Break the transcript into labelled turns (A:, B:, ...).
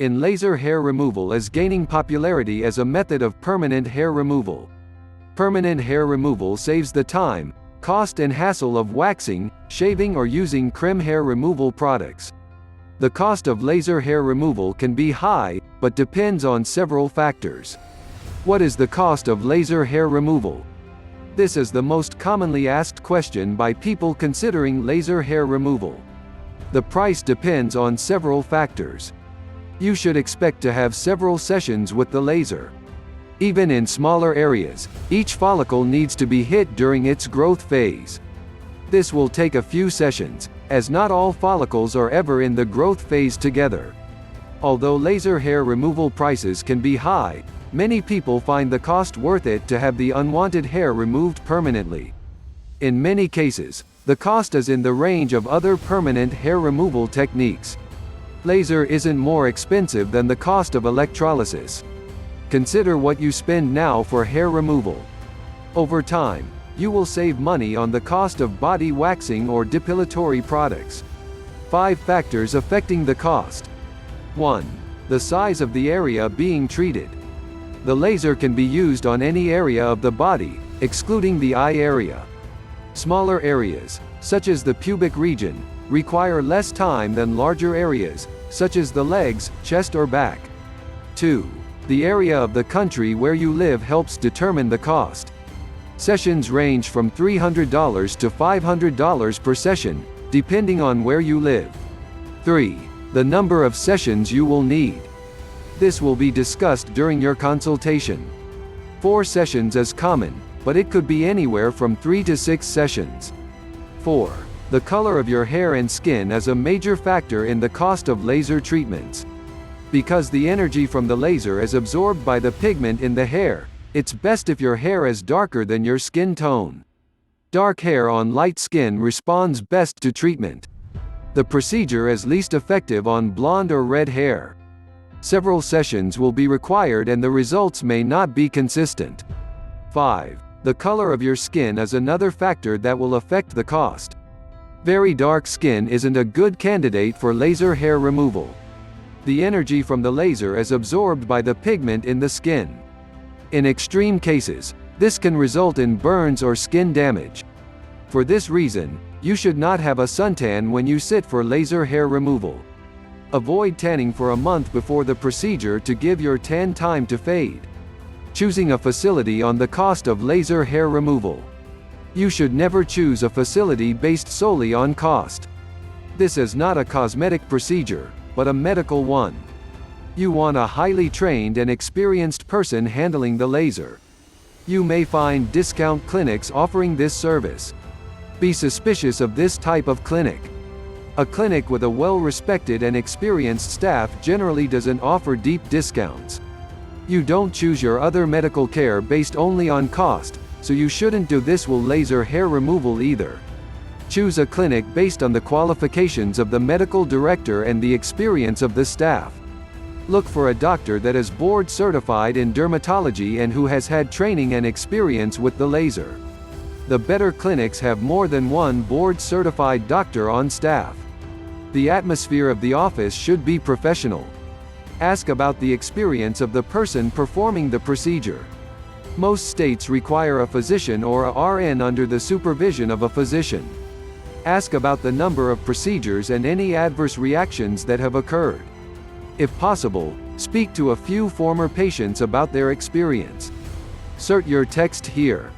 A: in laser hair removal is gaining popularity as a method of permanent hair removal. Permanent hair removal saves the time, cost and hassle of waxing, shaving or using cream hair removal products. The cost of laser hair removal can be high, but depends on several factors. What is the cost of laser hair removal? This is the most commonly asked question by people considering laser hair removal. The price depends on several factors. You should expect to have several sessions with the laser. Even in smaller areas, each follicle needs to be hit during its growth phase. This will take a few sessions, as not all follicles are ever in the growth phase together. Although laser hair removal prices can be high, many people find the cost worth it to have the unwanted hair removed permanently. In many cases, the cost is in the range of other permanent hair removal techniques. Laser isn't more expensive than the cost of electrolysis. Consider what you spend now for hair removal. Over time, you will save money on the cost of body waxing or depilatory products. 5 factors affecting the cost. 1. The size of the area being treated. The laser can be used on any area of the body, excluding the eye area. Smaller areas, such as the pubic region, require less time than larger areas, such as the legs, chest or back. 2. The area of the country where you live helps determine the cost. Sessions range from $300 to $500 per session, depending on where you live. 3. The number of sessions you will need. This will be discussed during your consultation. 4 sessions is common, but it could be anywhere from 3 to 6 sessions. 4. The color of your hair and skin is a major factor in the cost of laser treatments. Because the energy from the laser is absorbed by the pigment in the hair, it's best if your hair is darker than your skin tone. Dark hair on light skin responds best to treatment. The procedure is least effective on blonde or red hair. Several sessions will be required and the results may not be consistent. 5. The color of your skin is another factor that will affect the cost. Very dark skin isn't a good candidate for laser hair removal. The energy from the laser is absorbed by the pigment in the skin. In extreme cases, this can result in burns or skin damage. For this reason, you should not have a suntan when you sit for laser hair removal. Avoid tanning for a month before the procedure to give your tan time to fade. Choosing a facility on the cost of laser hair removal. You should never choose a facility based solely on cost. This is not a cosmetic procedure, but a medical one. You want a highly trained and experienced person handling the laser. You may find discount clinics offering this service. Be suspicious of this type of clinic. A clinic with a well-respected and experienced staff generally doesn't offer deep discounts. You don't choose your other medical care based only on cost, so you shouldn't do this with laser hair removal either. Choose a clinic based on the qualifications of the medical director and the experience of the staff. Look for a doctor that is board certified in dermatology and who has had training and experience with the laser. The better clinics have more than one board certified doctor on staff. The atmosphere of the office should be professional. Ask about the experience of the person performing the procedure. Most states require a physician or a RN under the supervision of a physician. Ask about the number of procedures and any adverse reactions that have occurred. If possible, speak to a few former patients about their experience. Insert your text here.